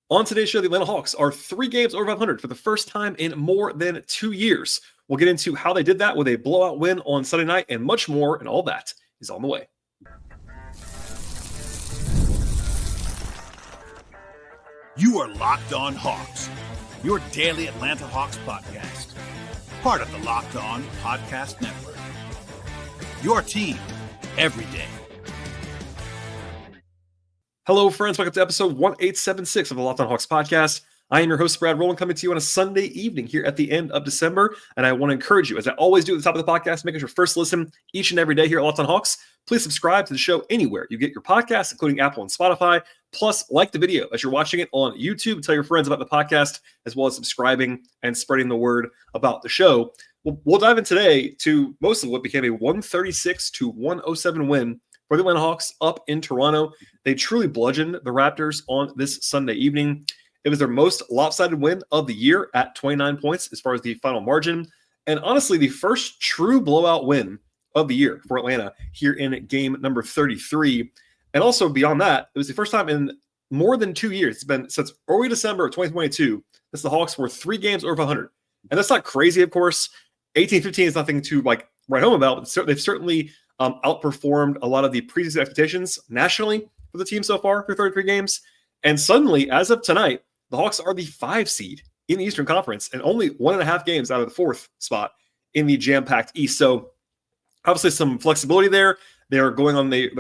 On today's show, the Atlanta Hawks are 3 games over 500 for the first time in more than 2 years. We'll get into how they did that with a blowout win on Sunday night and much more, and all that is on the way. You are Locked On Hawks, your daily Atlanta Hawks podcast. Part of the Locked On Podcast Network. Your team every day. Hello, friends. Welcome to episode 1876 of the Locked On Hawks podcast. I am your host, Rowland, coming to you on a Sunday evening here at the end of December. And I want to encourage you, as I always do at the top of the podcast, make it your first listen each and every day here at Locked On Hawks. Please subscribe to the show anywhere you get your podcasts, including Apple and Spotify. Plus, like the video as you're watching it on YouTube. Tell your friends about the podcast, as well as subscribing and spreading the word about the show. We'll dive in today to most of what became a 136-107 win for the Atlanta Hawks up in Toronto. They truly bludgeoned the Raptors on this Sunday evening. It was their most lopsided win of the year at 29 points as far as the final margin. And honestly, the first true blowout win of the year for Atlanta here in game number 33. And also beyond that, it was the first time in more than 2 years. It's been since early December of 2022 that the Hawks were 3 games over 100. And that's not crazy, of course. 18-15 is nothing to write home about, but they've certainly outperformed a lot of the previous expectations nationally for the team so far through 33 games. And suddenly, as of tonight, the Hawks are the 5 seed in the Eastern Conference and only 1.5 games out of the 4th spot in the jam-packed East. So obviously some flexibility there. They're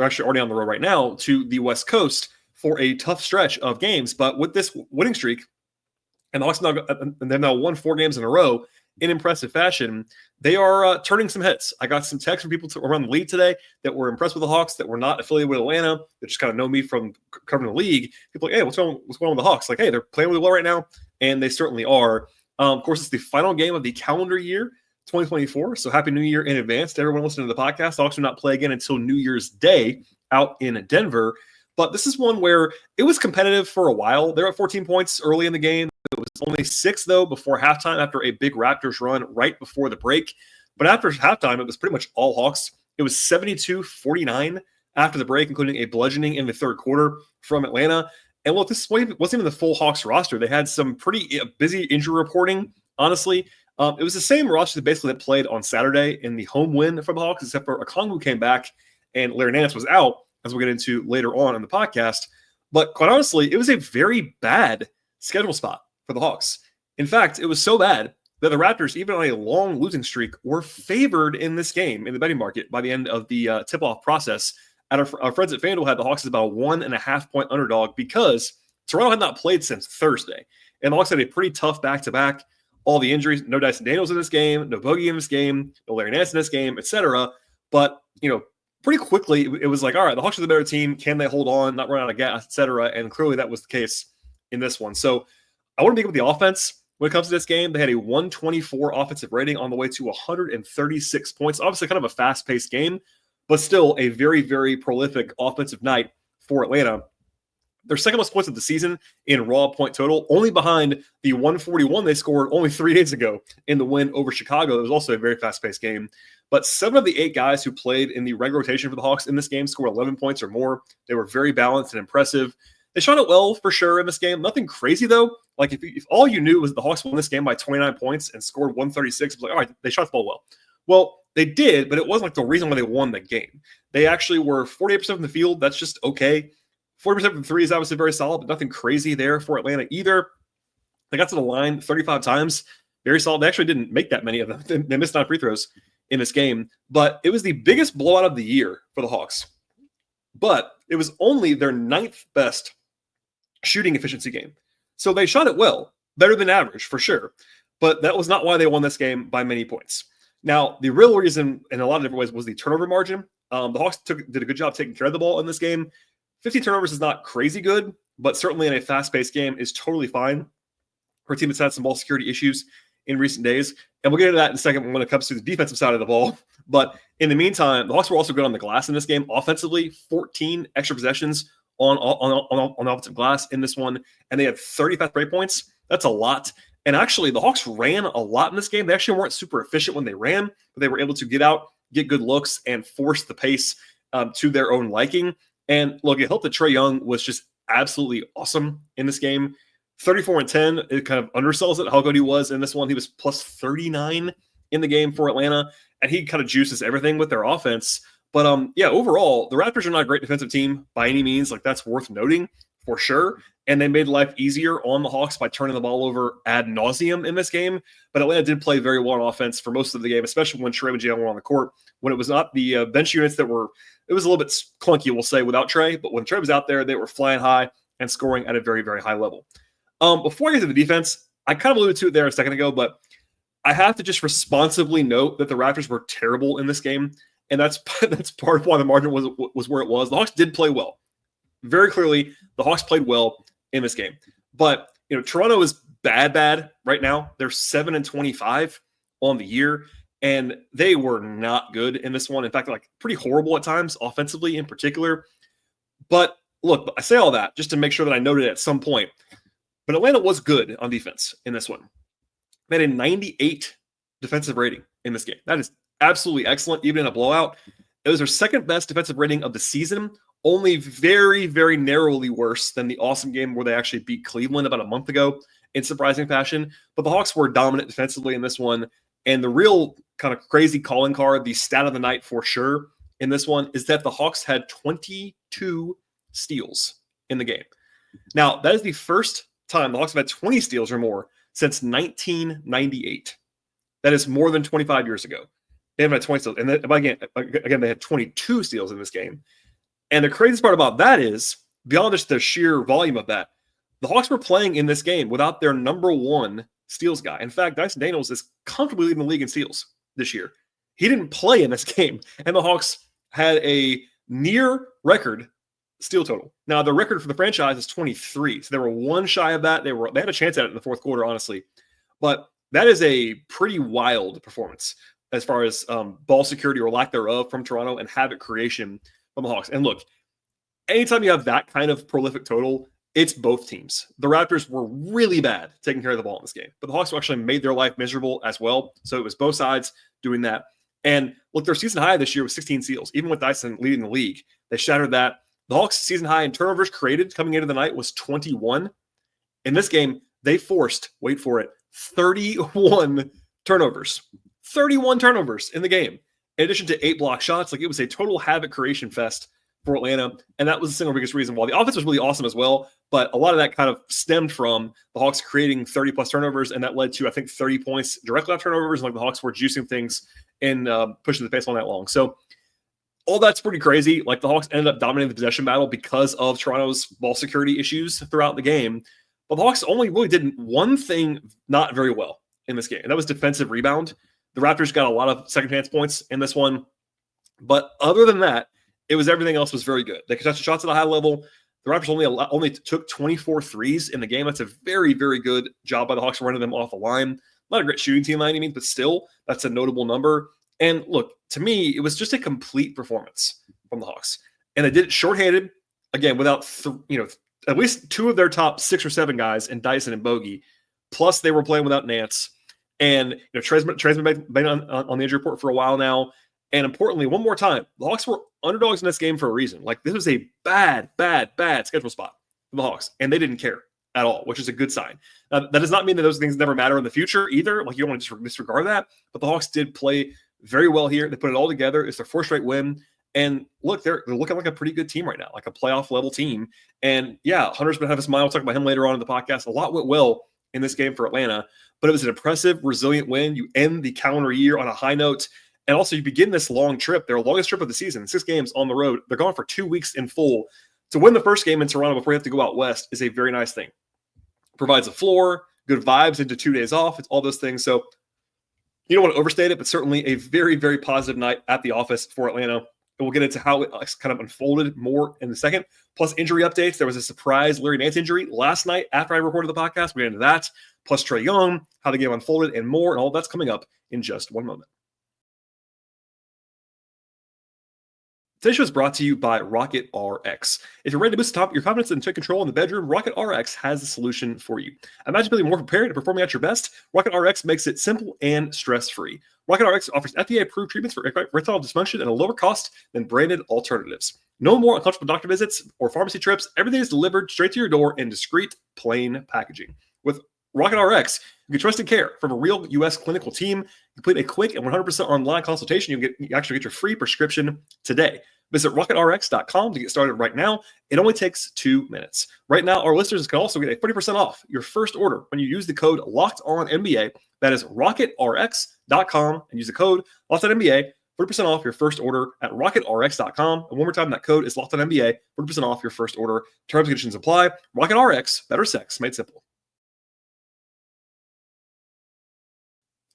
actually already on the road right now to the West Coast for a tough stretch of games. But with this winning streak, and the Hawks they've now won 4 games in a row in impressive fashion, they are turning some heads. I got some texts from people around the league today that were impressed with the Hawks, that were not affiliated with Atlanta, that just kind of know me from covering the league. People are like, hey, what's going on with the Hawks? Like, hey, they're playing really well right now, and they certainly are. Of course, it's the final game of the calendar year, 2024, so Happy New Year in advance to everyone listening to the podcast. The Hawks will not play again until New Year's Day out in Denver, but this is one where it was competitive for a while. They're at 14 points early in the game. It was only 6, though, before halftime after a big Raptors run right before the break. But after halftime, it was pretty much all Hawks. It was 72-49 after the break, including a bludgeoning in the third quarter from Atlanta. And look, this wasn't even the full Hawks roster. They had some pretty busy injury reporting, honestly. It was the same roster basically that played on Saturday in the home win for the Hawks, except for Okongwu came back and Larry Nance was out, as we'll get into later on in the podcast. But quite honestly, it was a very bad schedule spot for the Hawks. In fact, it was so bad that the Raptors, even on a long losing streak, were favored in this game in the betting market by the end of the tip-off process. And our friends at FanDuel had the Hawks as about a 1.5-point underdog because Toronto had not played since Thursday. And the Hawks had a pretty tough back-to-back. All the injuries, no Dyson Daniels in this game, no Bogey in this game, no Larry Nance in this game, etc. But, pretty quickly, it was like, all right, the Hawks are the better team. Can they hold on, not run out of gas, etc.? And clearly that was the case in this one. So I want to begin with the offense. When it comes to this game, they had a 124 offensive rating on the way to 136 points. Obviously kind of a fast-paced game, but still a very, very prolific offensive night for Atlanta. Their second most points of the season in raw point total, only behind the 141 they scored only 3 days ago in the win over Chicago. It was also a very fast-paced game. But 7 of the 8 guys who played in the regular rotation for the Hawks in this game scored 11 points or more. They were very balanced and impressive. They shot it well for sure in this game. Nothing crazy, though. Like, if all you knew was the Hawks won this game by 29 points and scored 136, it was like, all right, they shot the ball well. Well, they did, but it wasn't like the reason why they won the game. They actually were 48% from the field. That's just okay. 40% from 3 is obviously very solid, but nothing crazy there for Atlanta either. They got to the line 35 times. Very solid. They actually didn't make that many of them. They missed 9 free throws in this game. But it was the biggest blowout of the year for the Hawks. But it was only their 9th best shooting efficiency game. So they shot it well, better than average for sure. But that was not why they won this game by many points. Now, the real reason in a lot of different ways was the turnover margin. The Hawks did a good job taking care of the ball in this game. 15 turnovers is not crazy good, but certainly in a fast-paced game is totally fine for a team that's had some ball security issues in recent days. And we'll get into that in a second when it comes to the defensive side of the ball. But in the meantime, the Hawks were also good on the glass in this game. Offensively, 14 extra possessions on offensive glass in this one, and they had 35 break points. That's a lot. And actually, the Hawks ran a lot in this game. They actually weren't super efficient when they ran, but they were able to get out, get good looks, and force the pace to their own liking. And look, it helped that Trae Young was just absolutely awesome in this game. 34 and 10, it kind of undersells it how good he was in this one. He was plus 39 in the game for Atlanta, and he kind of juices everything with their offense. But yeah, overall, the Raptors are not a great defensive team by any means. Like, that's worth noting for sure. And they made life easier on the Hawks by turning the ball over ad nauseum in this game. But Atlanta did play very well on offense for most of the game, especially when Trae and Young were on the court. When it was not the bench units that were, it was a little bit clunky, we'll say, without Trae. But when Trae was out there, they were flying high and scoring at a very, very high level. Before I get to the defense, I kind of alluded to it there a second ago, but I have to just responsibly note that the Raptors were terrible in this game. And that's part of why the margin was where it was. The Hawks did play well. Very clearly, the Hawks played well in this game. But, Toronto is bad right now. They're 7-25 on the year, and they were not good in this one. In fact, like, pretty horrible at times, offensively in particular. But look, I say all that just to make sure that I noted it at some point. But Atlanta was good on defense in this one. They had a 98 defensive rating in this game. That is absolutely excellent, even in a blowout. It was their second best defensive rating of the season, only very, very narrowly worse than the awesome game where they actually beat Cleveland about a month ago in surprising fashion. But the Hawks were dominant defensively in this one. And the real kind of crazy calling card, the stat of the night for sure in this one, is that the Hawks had 22 steals in the game. Now, that is the first time the Hawks have had 20 steals or more since 1998. That is more than 25 years ago. They haven't had 20 steals. And then, again, they had 22 steals in this game. And the craziest part about that is, beyond just the sheer volume of that, the Hawks were playing in this game without their number one steals guy. In fact, Dyson Daniels is comfortably leading the league in steals this year. He didn't play in this game. And the Hawks had a near record steal total. Now, the record for the franchise is 23. So they were one shy of that. They had a chance at it in the fourth quarter, honestly. But that is a pretty wild performance as far as ball security or lack thereof from Toronto and havoc creation from the Hawks. And look, anytime you have that kind of prolific total, it's both teams. The Raptors were really bad taking care of the ball in this game, but the Hawks actually made their life miserable as well. So it was both sides doing that. And look, their season high this year was 16 steals, even with Dyson leading the league. They shattered that. The Hawks' season high in turnovers created coming into the night was 21. In this game, they forced, wait for it, 31 turnovers. 31 turnovers in the game, in addition to 8 block shots. Like, it was a total havoc creation fest for Atlanta, and that was the single biggest reason. While the offense was really awesome as well, but a lot of that kind of stemmed from the Hawks creating 30-plus turnovers, and that led to, I think, 30 points directly off turnovers. Like, the Hawks were juicing things and pushing the pace all night long. So all that's pretty crazy. Like, the Hawks ended up dominating the possession battle because of Toronto's ball security issues throughout the game. But the Hawks only really did one thing not very well in this game, and that was defensive rebound. The Raptors got a lot of second chance points in this one. But other than that, it was everything else was very good. They contested shots at a high level. The Raptors only took 24 threes in the game. That's a very, very good job by the Hawks running them off the line. Not a great shooting team by any means, but still, that's a notable number. And look, to me, it was just a complete performance from the Hawks. And they did it shorthanded, again, without at least 2 of their top 6 or 7 guys in Dyson and Bogey. Plus, they were playing without Nance. And Trae's been on the injury report for a while now. And importantly, one more time, the Hawks were underdogs in this game for a reason. Like, this was a bad schedule spot for the Hawks, and they didn't care at all, which is a good sign. That does not mean that those things never matter in the future either. Like, you don't want to disregard that. But the Hawks did play very well here. They put it all together. It's their 4th straight win. And look, they're looking like a pretty good team right now, like a playoff level team. And yeah, Hunter's been having a smile. We'll talk about him later on in the podcast. A lot went well in this game for Atlanta, but it was an impressive, resilient win. You end the calendar year on a high note. And also, you begin this long trip, their longest trip of the season, 6 games on the road. They're gone for 2 weeks in full. To win the first game in Toronto before you have to go out west is a very nice thing. Provides a floor, good vibes into 2 days off. It's all those things. So you don't want to overstate it, but certainly a very, very positive night at the office for Atlanta. And we'll get into how it kind of unfolded more in a second. Plus, injury updates. There was a surprise Larry Nance injury last night after I recorded the podcast. We'll get into that. Plus, Trae Young, how the game unfolded, and more. And all that's coming up in just one moment. Today's show is brought to you by Rocket RX. If you're ready to boost your confidence and take control in the bedroom, Rocket RX has the solution for you. Imagine feeling more prepared and performing at your best. Rocket RX makes it simple and stress-free. RocketRx offers FDA-approved treatments for erectile dysfunction at a lower cost than branded alternatives. No more uncomfortable doctor visits or pharmacy trips. Everything is delivered straight to your door in discreet, plain packaging. With RocketRx, you get trusted care from a real U.S. clinical team. Complete a quick and 100% online consultation. You actually get your free prescription today. Visit rocketrx.com to get started right now. It only takes 2 minutes. Right now, our listeners can also get a 30% off your first order when you use the code LOCKEDONNBA. That is rocketrx.com and use the code LOCKEDONNBA. 30% off your first order at rocketrx.com. And one more time, that code is LOCKEDONNBA. 30% off your first order. Terms and conditions apply. RocketRx, better sex made simple.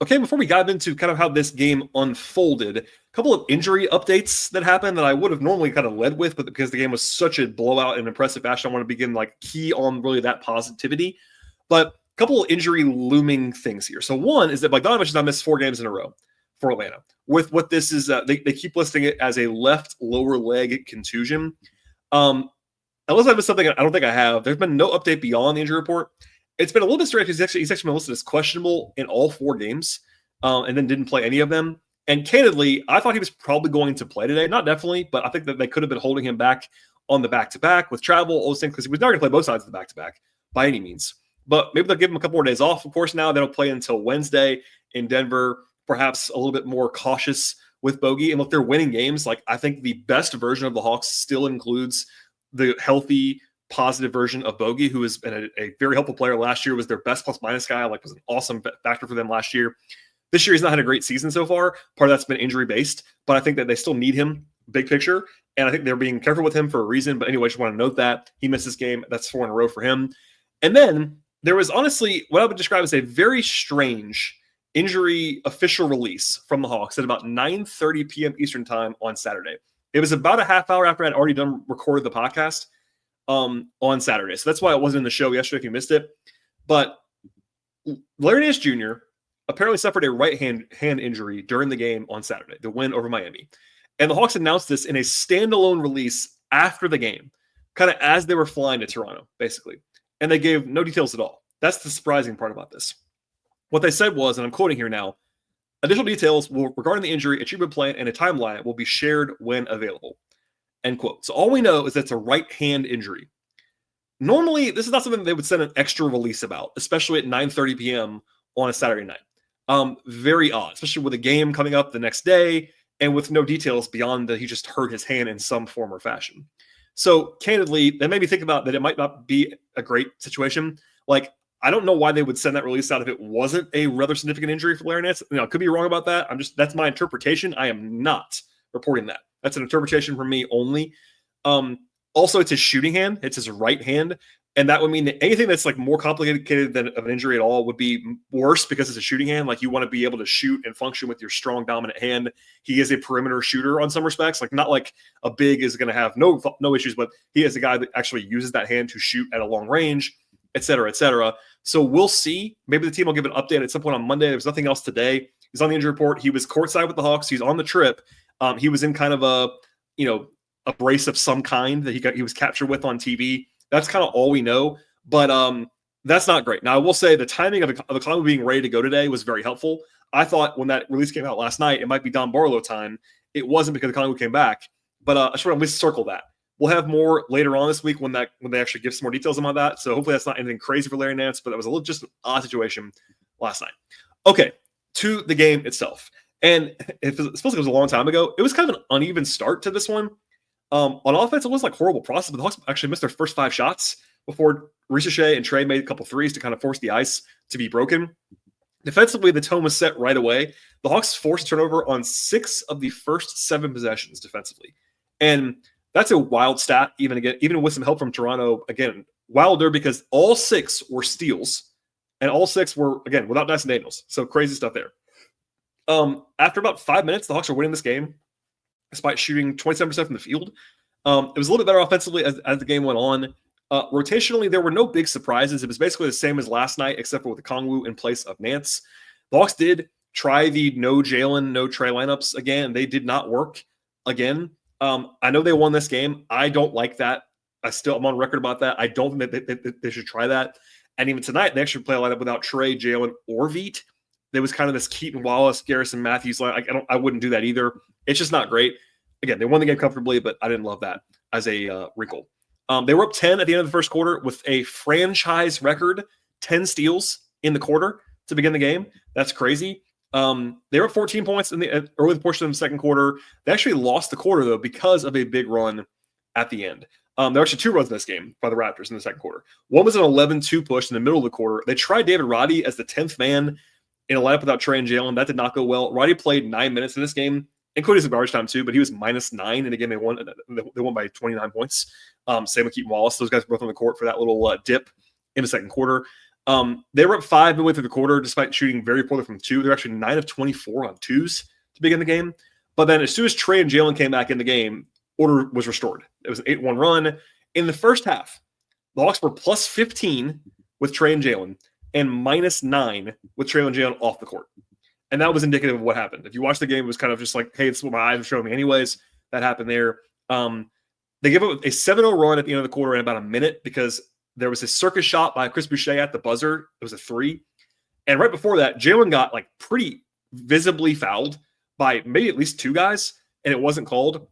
Okay, before we dive into kind of how this game unfolded, a couple of injury updates that happened that I would have normally kind of led with, but because the game was such a blowout in impressive fashion, I want to begin key on really that positivity. But a couple of injury looming things here. So one is that Bogdanovich has now missed 4 games in a row for Atlanta. With what this is, they keep listing it as a left lower leg contusion. Unless I missed something, I don't think I have. There's been no update beyond the injury report. It's been a little bit strange because he's actually been listed as questionable in all 4 games and then didn't play any of them. And candidly, I thought he was probably going to play today. Not definitely, but I think that they could have been holding him back on the back-to-back with travel, all those things, because he was not going to play both sides of the back-to-back by any means. But maybe they'll give him a couple more days off. Of course, now they don't play until Wednesday in Denver, perhaps a little bit more cautious with Bogey. And look, they're winning games. I think the best version of the Hawks still includes the healthy, positive version of Bogey, who has been a very helpful player last year, was their best plus-minus guy, was an awesome factor for them last year. This year, he's not had a great season so far. Part of that's been injury-based, but I think that they still need him, big picture, and I think they're being careful with him for a reason. But anyway, I just want to note that. He missed this game. That's 4 in a row for him. And then there was honestly what I would describe as a very strange injury official release from the Hawks at about 9:30 p.m. Eastern time on Saturday. It was about a half hour after I'd already recorded the podcast on Saturday. So that's why it wasn't in the show yesterday if you missed it. But Larry Nance Jr. apparently suffered a right hand injury during the game on Saturday, the win over Miami. And the Hawks announced this in a standalone release after the game, kind of as they were flying to Toronto, basically. And they gave no details at all. That's the surprising part about this. What they said was, and I'm quoting here now, additional details regarding the injury, a treatment plan, and a timeline will be shared when available. End quote. So all we know is that it's a right hand injury. Normally, this is not something they would send an extra release about, especially at 9:30 p.m. on a Saturday night. Very odd, especially with a game coming up the next day and with no details beyond that he just hurt his hand in some form or fashion. So candidly, that made me think about that it might not be a great situation. I don't know why they would send that release out if it wasn't a rather significant injury for Larry Nance. I could be wrong about that. That's my interpretation. I am not reporting that. That's an interpretation from me only. Also, it's his shooting hand. It's his right hand. And that would mean that anything that's more complicated than of an injury at all would be worse because it's a shooting hand. You want to be able to shoot and function with your strong, dominant hand. He is a perimeter shooter on some respects. Not like a big is going to have no issues, but he is a guy that actually uses that hand to shoot at a long range, et cetera, et cetera. So we'll see. Maybe the team will give an update at some point on Monday. There's nothing else today. He's on the injury report. He was courtside with the Hawks. He's on the trip. He was in kind of a brace of some kind that he was captured with on TV. That's kind of all we know, but that's not great. Now, I will say the timing of the Okongwu being ready to go today was very helpful. I thought when that release came out last night, it might be Don Barlow time. It wasn't because Okongwu came back, but I just want to at least circle that. We'll have more later on this week when they actually give some more details about that. So hopefully that's not anything crazy for Larry Nance, but that was just an odd situation last night. Okay, to the game itself. And it feels like it was a long time ago. It was kind of an uneven start to this one. On offense, it was horrible process, but the Hawks actually missed their first 5 shots before Ricochet and Trae made a couple threes to kind of force the ice to be broken. Defensively, the tone was set right away. The Hawks forced a turnover on 6 of the first 7 possessions defensively. And that's a wild stat, even with some help from Toronto. Again, wilder because all 6 were steals, and all 6 were, again, without Dyson Daniels. So crazy stuff there. After about 5 minutes, the Hawks are winning this game, despite shooting 27% from the field. It was a little bit better offensively as the game went on. Rotationally, there were no big surprises. It was basically the same as last night, except for with Okongwu in place of Nance. The Hawks did try the no Jalen, no Trae lineups again. They did not work again. I know they won this game. I don't like that. I'm on record about that. I don't think that they should try that. And even tonight, they actually play a lineup without Trae, Jalen, or Veet. there was kind of this Keaton Wallace, Garrison Matthews line. I wouldn't do that either. It's just not great. Again, they won the game comfortably, but I didn't love that as a wrinkle. They were up 10 at the end of the first quarter with a franchise record 10 steals in the quarter to begin the game. That's crazy. They were up 14 points in the early portion of the second quarter. They actually lost the quarter, though, because of a big run at the end. There were actually 2 runs in this game by the Raptors in the second quarter. One was an 11-2 push in the middle of the quarter. They tried David Roddy as the 10th man in a lineup without Trae and Jalen. That did not go well. Roddy played 9 minutes in this game, including some garbage time too, but he was -9 in a game they won by 29 points. Same with Keaton Wallace. Those guys were both on the court for that little dip in the second quarter. They were up 5 midway through the quarter, despite shooting very poorly from 2. They're actually 9 of 24 on 2s to begin the game. But then as soon as Trae and Jalen came back in the game, order was restored. It was an 8-1 run. In the first half, the Hawks were plus 15 with Trae and Jalen and -9 with Trae and Jalen off the court. And that was indicative of what happened. If you watch the game, it was kind of just like, hey, this is what my eyes are showing me anyways. That happened there. They gave up a 7-0 run at the end of the quarter in about a minute because there was a circus shot by Chris Boucher at the buzzer. It was a 3. And right before that, Jalen got like pretty visibly fouled by maybe at least 2 guys, and it wasn't called.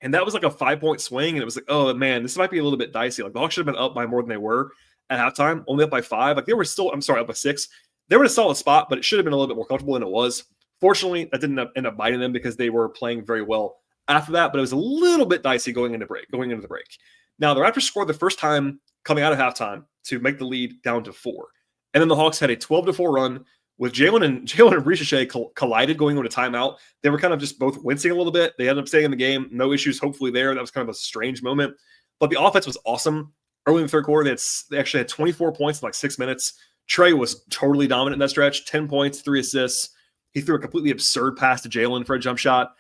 And that was like a 5-point swing, and it was like, oh, man, this might be a little bit dicey. Like, the Hawks should have been up by more than they were at halftime, only up by 5. Like, they were still, up by 6. They were in a solid spot, but it should have been a little bit more comfortable than it was. Fortunately, that didn't end up biting them because they were playing very well after that, but it was a little bit dicey going into the break. Now, the Raptors scored the first time coming out of halftime to make the lead down to 4. And then the Hawks had a 12-4 run with Jalen and Ricochet collided going into timeout. They were kind of just both wincing a little bit. They ended up staying in the game. No issues, hopefully, there. That was kind of a strange moment. But the offense was awesome. Early in the third quarter, they actually had 24 points in like 6 minutes. Trae was totally dominant in that stretch. 10 points, 3 assists. He threw a completely absurd pass to Jalen for a jump shot.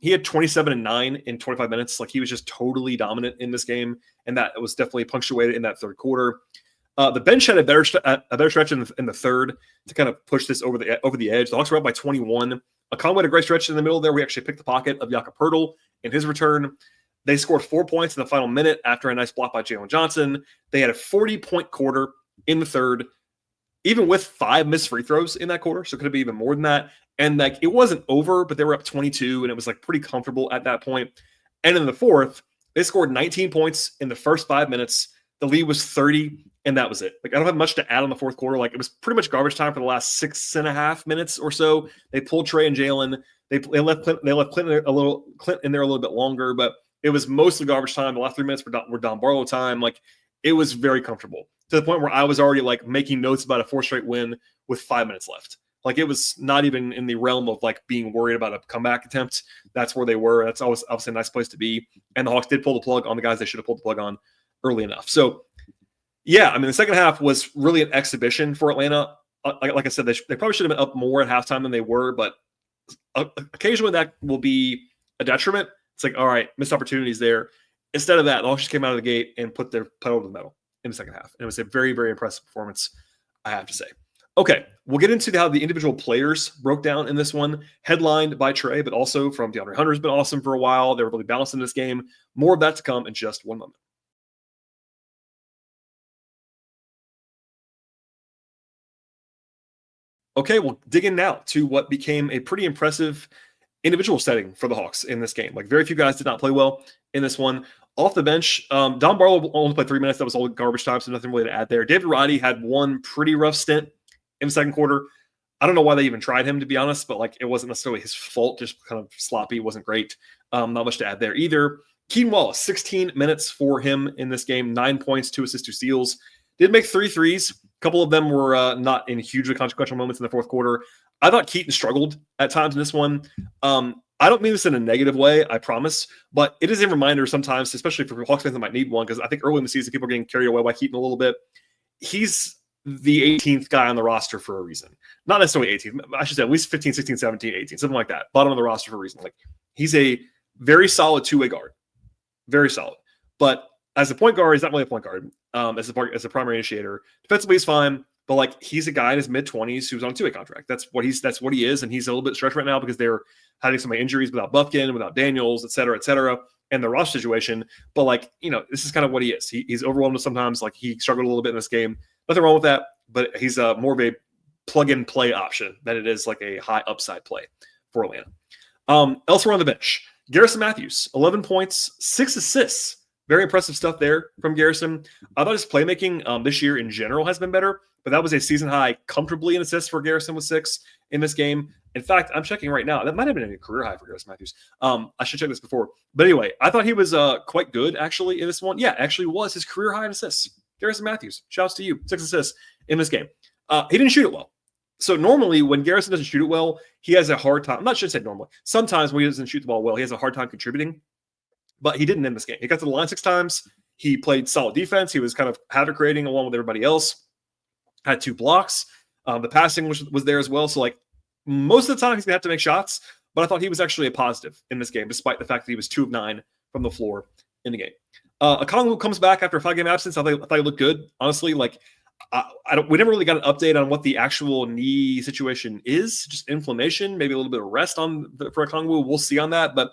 He had 27 and 9 in 25 minutes. Like, he was just totally dominant in this game, and that was definitely punctuated in that third quarter. The bench had a better stretch in the third to kind of push this over the edge. The Hawks were up by 21. Okongwu had a great stretch in the middle there. We actually picked the pocket of Jakob Poeltl in his return. They scored 4 points in the final minute after a nice block by Jalen Johnson. They had a 40-point quarter in the third, even with 5 missed free throws in that quarter. So it could have been even more than that. And like, it wasn't over, but they were up 22, and it was like pretty comfortable at that point. And in the fourth, they scored 19 points in the first 5 minutes. The lead was 30, and that was it. Like, I don't have much to add on the fourth quarter. Like, it was pretty much garbage time for the last 6.5 minutes or so. They pulled Trae and Jalen. They left Clint in there a little bit longer, but it was mostly garbage time. The last 3 minutes were Don Barlow time. Like, it was very comfortable to the point where I was already like making notes about a 4th straight win with 5 minutes left. Like, it was not even in the realm of like being worried about a comeback attempt. That's where they were. That's always obviously a nice place to be. And the Hawks did pull the plug on the guys they should have pulled the plug on early enough. So, yeah, I mean, the second half was really an exhibition for Atlanta. Like I said, they probably should have been up more at halftime than they were, but occasionally that will be a detriment. It's like, all right, missed opportunities there. Instead of that, the Hawks just came out of the gate and put their pedal to the metal in the second half. And it was a very, very impressive performance, I have to say. Okay, we'll get into how the individual players broke down in this one, headlined by Trae, but also from DeAndre Hunter has been awesome for a while. They were really balanced in this game. More of that to come in just one moment. Okay, we'll dig in now to what became a pretty impressive individual setting for the Hawks in this game. Like, very few guys did not play well in this one. Off the bench, Don Barlow only played 3 minutes. That was all garbage time, so nothing really to add there. David Roddy had one pretty rough stint in the second quarter. I don't know why they even tried him, to be honest, but like, it wasn't necessarily his fault, just kind of sloppy, wasn't great. Not much to add there either. Keaton Wallace, 16 minutes for him in this game, 9 points, 2 assists, 2 steals. Did make 3 threes. A couple of them were not in hugely consequential moments in the fourth quarter. I thought Keaton struggled at times in this one. I don't mean this in a negative way, I promise, but it is a reminder sometimes, especially for Hawks fans that might need one, because I think early in the season, people are getting carried away by Keaton a little bit. He's the 18th guy on the roster for a reason. Not necessarily 18th. I should say at least 15, 16, 17, 18, something like that. Bottom of the roster for a reason. Like, he's a very solid two-way guard. Very solid. But as a point guard, he's not really a point guard. As a primary initiator. Defensively, he's fine. But like, he's a guy in his mid-20s who's on a two-way contract. That's what he is, and he's a little bit stretched right now because they're having some injuries without Buffkin, without Daniels, et cetera, and the roster situation. But like, this is kind of what he is. He's overwhelmed sometimes. Like, he struggled a little bit in this game. Nothing wrong with that. But he's more of a plug-and-play option than it is like a high upside play for Atlanta. Elsewhere on the bench, Garrison Matthews, 11 points, 6 assists. Very impressive stuff there from Garrison. I thought his playmaking this year in general has been better, but that was a season high comfortably in assists for Garrison with 6 in this game. In fact, I'm checking right now. That might have been a career high for Garrison Matthews. I should check this before. But anyway, I thought he was quite good actually in this one. Yeah, actually was his career high in assists. Garrison Matthews, shouts to you. 6 assists in this game. He didn't shoot it well. So normally when Garrison doesn't shoot it well, he has a hard time. I'm not sure to say normally. Sometimes when he doesn't shoot the ball well, he has a hard time contributing. But he didn't in this game. He got to the line 6 times. He played solid defense. He was kind of havoc creating along with everybody else. Had 2 blocks. The passing was there as well. So like most of the time he's going to have to make shots. But I thought he was actually a positive in this game, despite the fact that he was 2 of 9 from the floor in the game. Okongwu comes back after a 5-game absence. I thought he looked good. Honestly, like we never really got an update on what the actual knee situation is. Just inflammation, maybe a little bit of rest for Okongwu. We'll see on that. But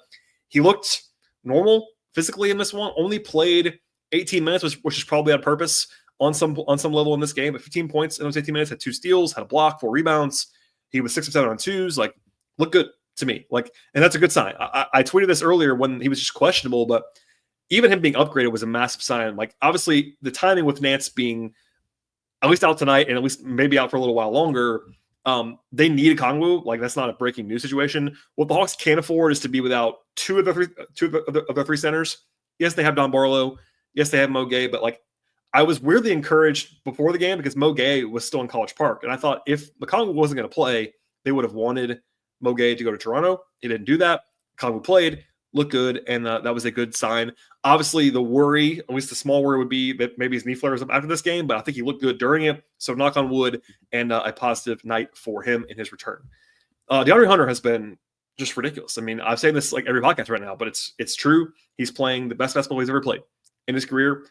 he looked normal physically in this one. Only played 18 minutes, which is probably on purpose on some level in this game. But 15 points in those 18 minutes, had 2 steals, had a block, 4 rebounds. He was 6 of 7 on 2s. Like, looked good to me. Like, and that's a good sign. I tweeted this earlier when he was just questionable, but even him being upgraded was a massive sign. Like, obviously, the timing with Nance being at least out tonight and at least maybe out for a little while longer, they need Okongwu. Like, that's not a breaking news situation. What the Hawks can't afford is to be without two of the 3 centers. Yes, they have Don Barlow. Yes, they have Mo Gay. But, like, I was weirdly encouraged before the game because Mo Gay was still in College Park. And I thought if Okongwu wasn't going to play, they would have wanted Mo Gay to go to Toronto. He didn't do that. Okongwu played, looked good, and that was a good sign. Obviously, the worry, at least the small worry, would be that maybe his knee flares up after this game, but I think he looked good during it. So knock on wood, and a positive night for him in his return. DeAndre Hunter has been just ridiculous. I mean, I've said this like every podcast right now, but it's true. He's playing the best basketball he's ever played in his career.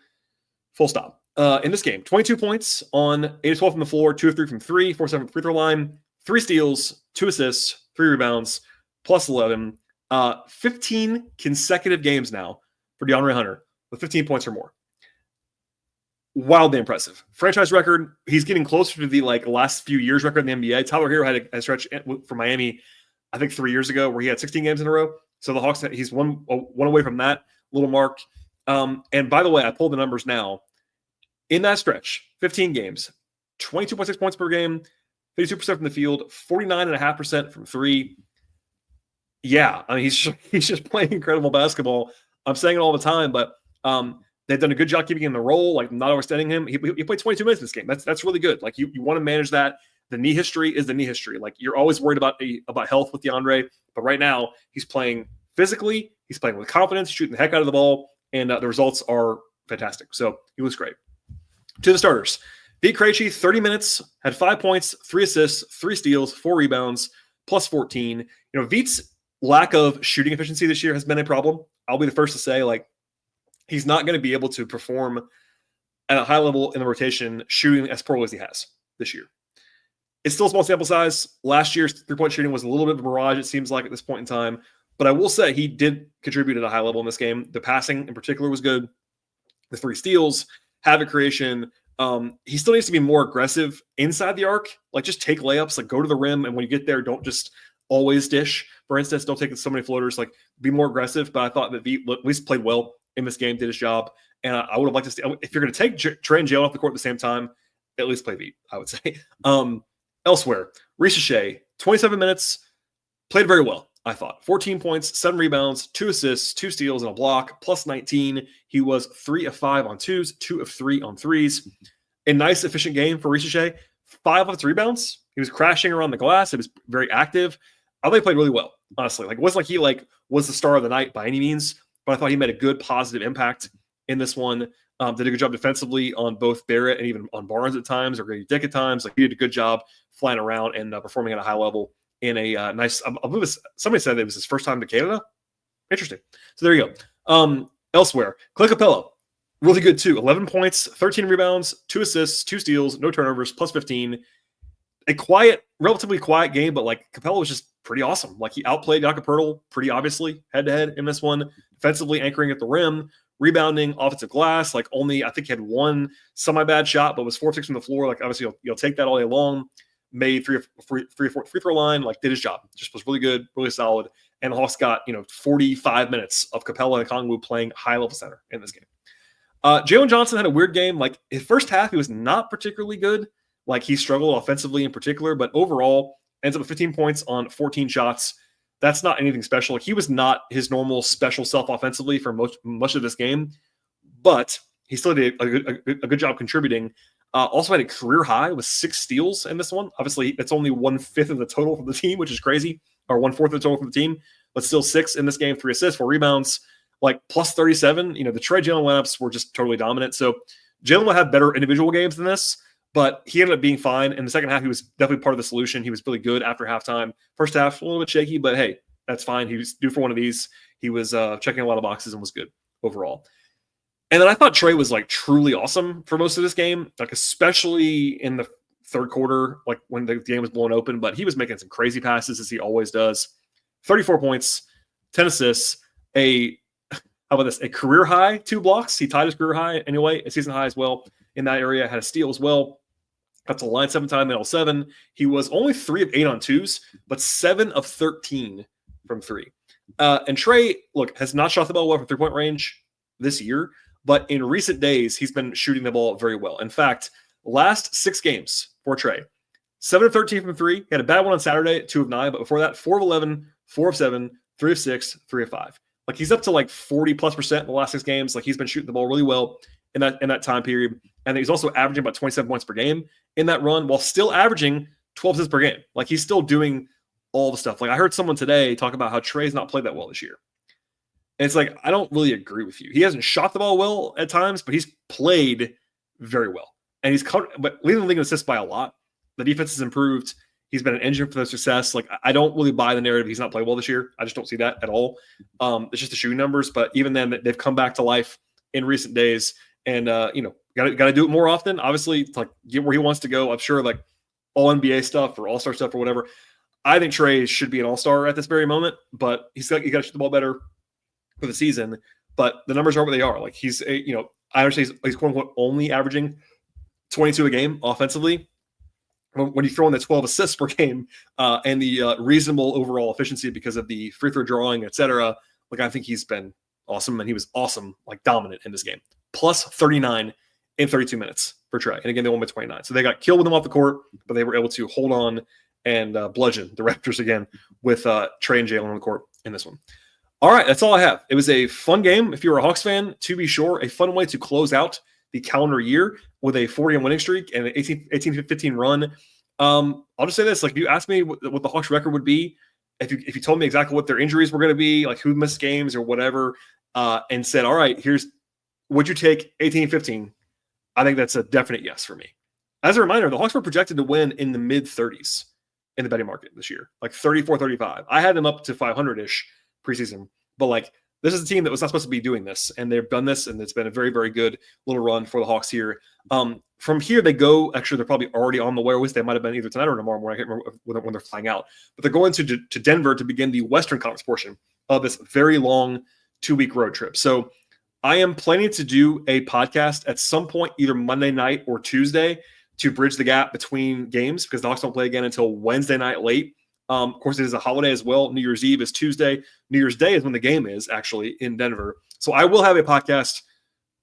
Full stop. In this game, 22 points on 8 of 12 from the floor, 2 of 3 from 3, 4 of 7 from free throw line, 3 steals, 2 assists, 3 rebounds, plus 11. 15 consecutive games now for DeAndre Hunter with 15 points or more. Wildly impressive. Franchise record. He's getting closer to the last few years record in the NBA. Tyler Hero had a stretch for Miami, I think 3 years ago, where he had 16 games in a row. So the Hawks, he's one away from that little mark. And by the way, I pulled the numbers now. In that stretch, 15 games, 22.6 points per game, 32% from the field, 49.5% from 3. Yeah, I mean, he's just playing incredible basketball. I'm saying it all the time, but they've done a good job keeping him in the role, like not overextending him. He played 22 minutes in this game. That's really good. Like you want to manage that. The knee history is the knee history. Like you're always worried about health with DeAndre, but right now he's playing physically. He's playing with confidence, shooting the heck out of the ball, and the results are fantastic. So he looks great. To the starters, Vit Krejci, 30 minutes, had 5 points, 3 assists, 3 steals, 4 rebounds, plus 14. Vit's lack of shooting efficiency this year has been a problem. I'll be the first to say, he's not going to be able to perform at a high level in the rotation shooting as poorly as he has this year. It's still a small sample size. Last year's three-point shooting was a little bit of a mirage, it seems like, at this point in time. But I will say he did contribute at a high level in this game. The passing in particular was good. The 3 steals, havoc creation. He still needs to be more aggressive inside the arc. Just take layups, go to the rim, and when you get there, don't just always dish. For instance, don't take so many floaters. Be more aggressive. But I thought that Vit at least played well in this game, did his job. And I would have liked to see, if you're going to take Trae and Jalen off the court at the same time, at least play Vit, I would say. Elsewhere, Ricochet, 27 minutes, played very well, I thought. 14 points, 7 rebounds, 2 assists, 2 steals, and a block, plus 19. He was 3 of 5 on 2s, 2 of 3 on 3s. A nice, efficient game for Ricochet. 5 of 3 rebounds. He was crashing around the glass. It was very active. I thought he played really well, honestly. It wasn't like he was the star of the night by any means, but I thought he made a good positive impact in this one. Did a good job defensively on both Barrett and even on Barnes at times, or Grady Dick at times. He did a good job flying around and performing at a high level in a nice. I believe somebody said it was his first time to Canada. Interesting. So there you go. Elsewhere, Clay Capella, really good too. 11 points, 13 rebounds, 2 assists, 2 steals, no turnovers, plus 15. A relatively quiet game, but Capella was just pretty awesome. He outplayed Jakob Poeltl pretty obviously head-to-head in this one. Defensively anchoring at the rim, rebounding, offensive glass. I think he had 1 semi-bad shot, but was 4 of 6 from the floor. Obviously you'll take that all day long. made three or four free throw line, like did his job. Just was really good, really solid. And the Hawks got 45 minutes of Capella and Okongwu playing high level center in this game. Jalen Johnson had a weird game. Like his first half, he was not particularly good. Like he struggled offensively in particular, but overall ends up with 15 points on 14 shots. That's not anything special. Like, he was not his normal special self offensively for much of this game, but he still did a good job contributing. Also had a career high with 6 steals in this one. Obviously, it's only 1/5 of the total from the team, which is crazy, or 1/4 of the total from the team, but still 6 in this game, 3 assists, 4 rebounds, like plus 37. The Trae Jalen lineups were just totally dominant. So Jalen will have better individual games than this, but he ended up being fine. In the second half, he was definitely part of the solution. He was really good after halftime. First half, a little bit shaky, but hey, that's fine. He was due for one of these. He was checking a lot of boxes and was good overall. And then I thought Trae was like truly awesome for most of this game, like especially in the third quarter, like when the game was blown open, but he was making some crazy passes as he always does. 34 points, 10 assists, how about this? A career high 2 blocks. He tied his career high anyway, a season high as well in that area, had a steal as well. Got to the line 7 times, made 7. He was only 3 of 8 on 2s, but 7 of 13 from 3. And Trae, look, has not shot the ball well from 3-point range this year, but in recent days, he's been shooting the ball very well. In fact, last 6 games for Trae, 7 of 13 from 3. He had a bad one on Saturday, 2 of 9, but before that, 4 of 11, 4 of 7, 3 of 6, 3 of 5. Like he's up to like 40+% in the last 6 games. Like he's been shooting the ball really well in that time period. And he's also averaging about 27 points per game in that run while still averaging 12 assists per game. Like he's still doing all the stuff. Like I heard someone today talk about how Trae's not played that well this year. And it's like, I don't really agree with you. He hasn't shot the ball well at times, but he's played very well. And but leading the league in assists by a lot. The defense has improved. He's been an engine for their success. Like I don't really buy the narrative he's not played well this year. I just don't see that at all. It's just the shooting numbers. But even then, they've come back to life in recent days. And got to do it more often. Obviously, like get where he wants to go. I'm sure like all NBA stuff or all-star stuff or whatever. I think Trae should be an all-star at this very moment, but you got to shoot the ball better for the season. But the numbers are what they are. Like he's I understand he's quote unquote only averaging 22 a game offensively. When you throw in the 12 assists per game and the reasonable overall efficiency because of the free throw drawing, etc., like I think he's been awesome, and he was awesome, like dominant in this game. Plus 39 in 32 minutes for Trae. And again, they won by 29. So they got killed with them off the court, but they were able to hold on and bludgeon the Raptors again with Trae and Jalen on the court in this one. All right, that's all I have. It was a fun game. If you're a Hawks fan, to be sure, a fun way to close out the calendar year with a 40-game winning streak and an 18-15 run. I'll just say this. Like, if you asked me what the Hawks record would be, if you told me exactly what their injuries were going to be, like who missed games or whatever, and said, all right, would you take 18-15? I think that's a definite yes for me. As a reminder, the Hawks were projected to win in the mid-30s in the betting market this year, like 34-35. I had them up to 500-ish preseason, but like this is a team that was not supposed to be doing this, and they've done this, and it's been a very, very good little run for the Hawks here. From here, they go, actually, they're probably already on the way. They might have been either tonight or tomorrow morning. I can't remember when they're flying out. But they're going to Denver to begin the Western Conference portion of this very long 2-week road trip. So I am planning to do a podcast at some point, either Monday night or Tuesday, to bridge the gap between games because the Hawks don't play again until Wednesday night late. Of course, it is a holiday as well. New Year's Eve is Tuesday. New Year's Day is when the game is actually in Denver. So I will have a podcast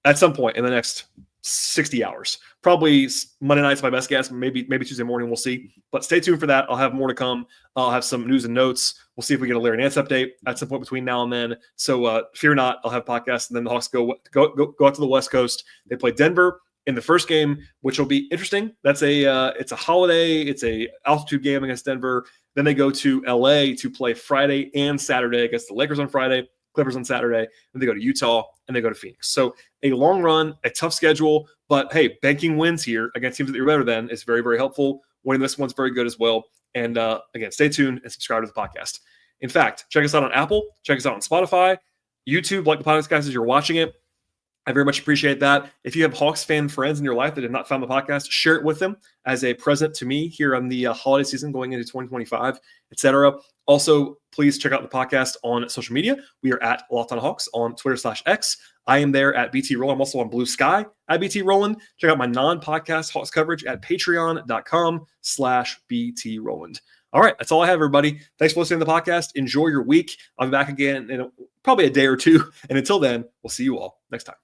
at some point in the next 60 hours. Probably Monday night's my best guess. Maybe Tuesday morning. We'll see. But stay tuned for that. I'll have more to come. I'll have some news and notes. We'll see if we get a Larry Nance update at some point between now and then. So fear not. I'll have podcasts. And then the Hawks go out to the West Coast. They play Denver in the first game, which will be interesting. That's it's a holiday. It's a altitude game against Denver. Then they go to LA to play Friday and Saturday against the Lakers on Friday, Clippers on Saturday. Then they go to Utah and they go to Phoenix. So a long run, a tough schedule, but hey, banking wins here against teams that you're better than is very, very helpful. Winning this one's very good as well. And again, stay tuned and subscribe to the podcast. In fact, check us out on Apple, check us out on Spotify, YouTube, like the podcast guys as you're watching it. I very much appreciate that. If you have Hawks fan friends in your life that have not found the podcast, share it with them as a present to me here on the holiday season going into 2025, etc. Also, please check out the podcast on social media. We are at Locked On Hawks on Twitter/X. I am there at BT Rowland. I'm also on Blue Sky at BT Rowland. Check out my non-podcast Hawks coverage at patreon.com/BT Rowland. All right, that's all I have, everybody. Thanks for listening to the podcast. Enjoy your week. I'll be back again in probably a day or two. And until then, we'll see you all next time.